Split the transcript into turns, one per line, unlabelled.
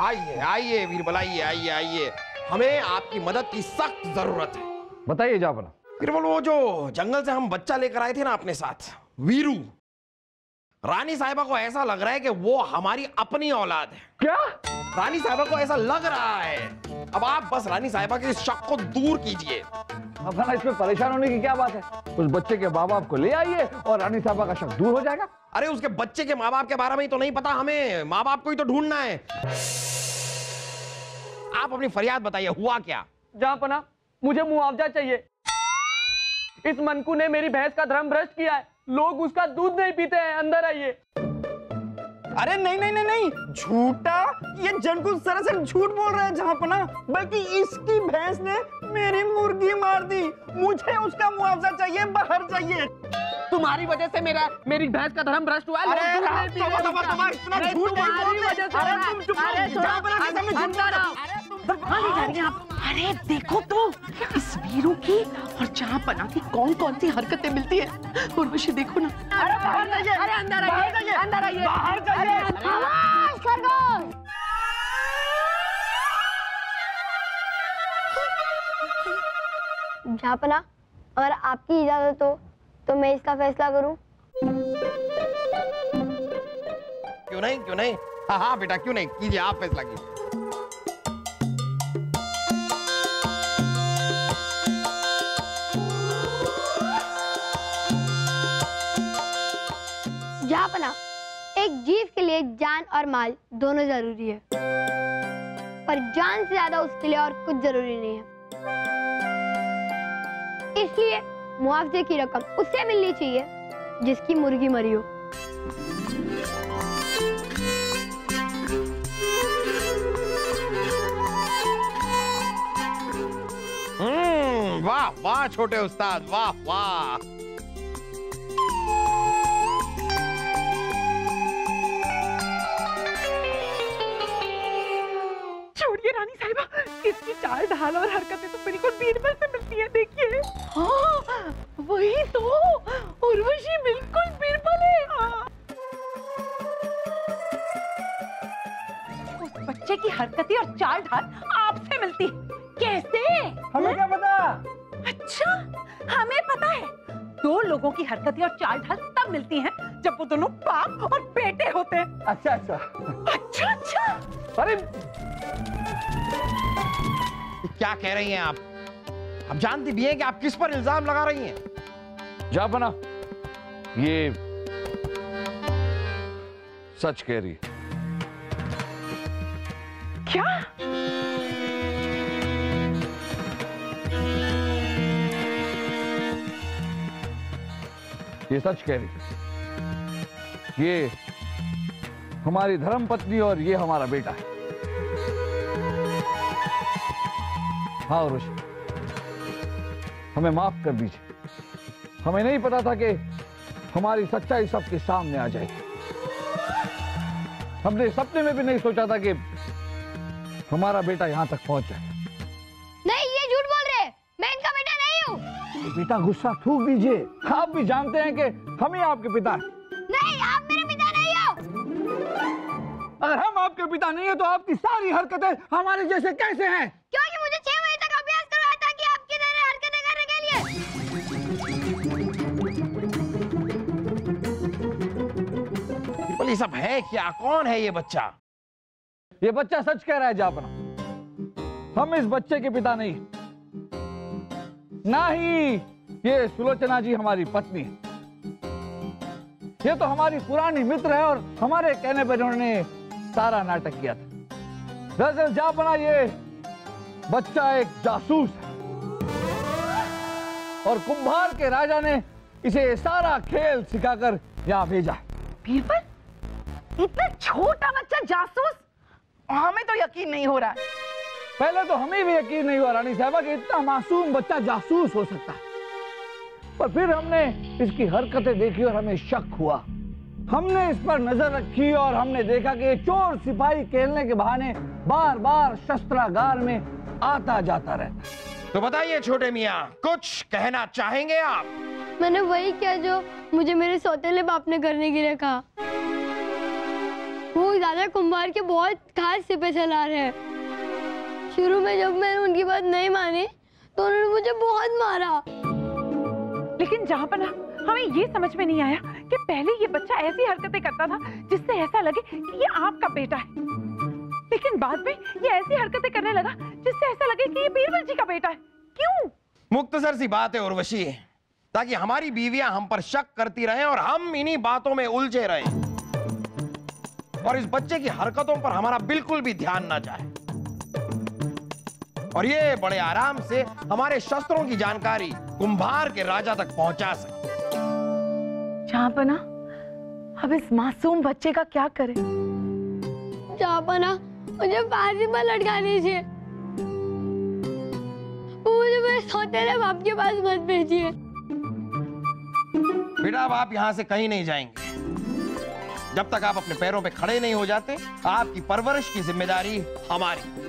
आइए आइए बीरबल, आइए आइए आइए, हमें आपकी मदद की सख्त जरूरत है।
बताइए जापना।
बीरबल, वो जो जंगल से हम बच्चा लेकर आए थे ना अपने साथ, वीरू, रानी साहिबा को ऐसा लग रहा है कि वो हमारी अपनी औलाद है।
क्या?
रानी साहिबा को ऐसा लग रहा है। अब आप बस रानी साहिबा के इस शक को दूर कीजिए।
अब इसमें परेशान होने की क्या बात है? उस बच्चे के माँ बाप को ले आइए और रानी साहिबा का शक दूर हो जाएगा।
अरे उसके बच्चे के माँ बाप के बारे में ही तो नहीं पता हमें, माँ बाप को ही तो ढूंढना है। आप अपनी फरियाद बताइए, हुआ क्या?
जहाँपना, मुझे मुआवजा चाहिए। इस मनकू ने मेरी भैंस का धर्म भ्रष्ट किया है, लोग उसका दूध नहीं पीते हैं। अंदर आइए।
अरे नहीं नहीं नहीं नहीं, झूठा, ये जनकू सरासर झूठ बोल रहा है जहाँपना। बल्कि इसकी भैंस ने मेरी मुर्गी मार दी, मुझे उसका मुआवजा चाहिए, बाहर चाहिए।
तुम्हारी वजह से मेरी भैंस का धर्म भ्रष्ट हुआ है।
अरे इतना झूठ नहीं बोलते। अरे तुम चुप रहो, जहाँपना के सामने झूठ बोल रहे हो।
अरे देखो तो इस वीरू की और जहाँपना की कौन कौन सी हरकतें मिलती है। उर्वशी देखो ना।
अरे बाहर जाइए,
अरे अंदर आइए, अंदर आइए,
बाहर जाइए।
जहाँपना, अगर आपकी इजाजत हो तो मैं इसका फैसला करूं।
क्यों नहीं, क्यों नहीं? हाँ हाँ बेटा, क्यों नहीं, कीजिए, आप फैसला कीजिए।
जहाँपना, एक जीव के लिए जान और माल दोनों जरूरी है, पर जान से ज्यादा उसके लिए और कुछ जरूरी नहीं है। इसलिए मुआवजे की रकम उससे मिलनी चाहिए जिसकी मुर्गी मरी हो।
वाह वाह छोटे उस्ताद, वाह वाह।
छोड़िए रानी साहिबा, इसकी चाल ढाल और हरकतें तो बिल्कुल बीरबल से मिलती है। देखिए, हाँ वही तो, उर्वशी बिल्कुल बीरबल है। उस बच्चे की हरकतें और चाल ढाल आपसे मिलती है। कैसे?
हमें क्या पता?
अच्छा, हमें पता है। दो लोगों की हरकतें और चाल ढाल तब मिलती हैं जब वो दोनों बाप और बेटे होते हैं।
अच्छा अच्छा
अच्छा अच्छा।
अरे
क्या कह रही हैं आप? हम जानती भी हैं कि आप किस पर इल्जाम लगा रही हैं।
जापना, ये सच कह रही है।
क्या?
ये सच कह रही है। ये हमारी धर्म पत्नी और ये हमारा बेटा है। हाँ उर्वशी, हमें माफ कर दीजिए। हमें नहीं पता था कि हमारी सच्चाई सबके सामने आ जाएगी। हमने सपने में भी नहीं सोचा था कि हमारा बेटा यहां तक पहुंच जाए।
नहीं, ये झूठ बोल रहे हैं, मैं इनका बेटा नहीं हूँ।
बेटा गुस्सा थूक दीजिए, आप भी जानते हैं कि हम ही आपके पिता हैं।
नहीं, आप मेरे पिता नहीं हो।
अगर हम आपके पिता नहीं है तो आपकी सारी हरकतें हमारे जैसे कैसे हैं?
क्योंकि मुझे 6 महीने तक अभ्यास करवाया था कि आपकी तरह हरकतें करने के लिए।
बोले सब है क्या? कौन है ये बच्चा?
ये बच्चा सच कह रहा है जापना। हम इस बच्चे के पिता नहीं, ना ही ये सुलोचना जी हमारी पत्नी है। ये तो हमारी पुरानी मित्र है और हमारे कहने पर उन्होंने सारा नाटक किया था। दरअसल जापना, ये बच्चा एक जासूस है और कुंभार के राजा ने इसे सारा खेल सिखाकर यहाँ भेजा है।
बीरबल, इतना छोटा बच्चा जासूस? हमें तो यकीन नहीं हो रहा है।
पहले तो हमें भी यकीन नहीं हुआ रानी साहिबा कि इतना मासूम बच्चा जासूस हो सकता है, पर फिर हमने इसकी हरकतें देखी और हमें शक हुआ। हमने इस पर नजर रखी और हमने देखा कि चोर सिपाही खेलने के बहाने बार बार शस्त्रागार में आता जाता रहता।
तो बताइए छोटे मियाँ, कुछ कहना चाहेंगे आप?
मैंने वही किया जो मुझे मेरे सौतेले बाप ने करने के लिए कहा। वो दादा कुंभार के बहुत खास सिपे सलार है। शुरू में जब मैंने उनकी बात नहीं मानी तो उन्होंने मुझे बहुत मारा।
लेकिन जहाँपना हमें ये समझ में नहीं आया कि पहले ये बच्चा ऐसी हरकतें करता था जिससे ऐसा लगे कि ये आपका बेटा है, लेकिन बाद में ये ऐसी हरकतें करने लगा जिससे ऐसा लगे कि ये बीरबल जी का बेटा है। क्यों?
मुख्तसर सी बात है उर्वशी, ताकि हमारी बीवियां हम पर शक करती रहें और हम इन्हीं बातों में उलझे रहें और इस बच्चे की हरकतों पर हमारा बिल्कुल भी ध्यान ना जाए और ये बड़े आराम से हमारे शस्त्रों की जानकारी कुंभार के राजा तक पहुंचा सके।
जहाँपना अब इस मासूम बच्चे का क्या करें?
जहाँपना मुझे फांसी पर लटका दीजिए। मुझे मेरे सौतेले बाप के पास मत भेजिए।
बेटा अब आप यहां से कहीं नहीं जाएंगे जब तक आप अपने पैरों पे खड़े नहीं हो जाते। आपकी परवरिश की जिम्मेदारी हमारी।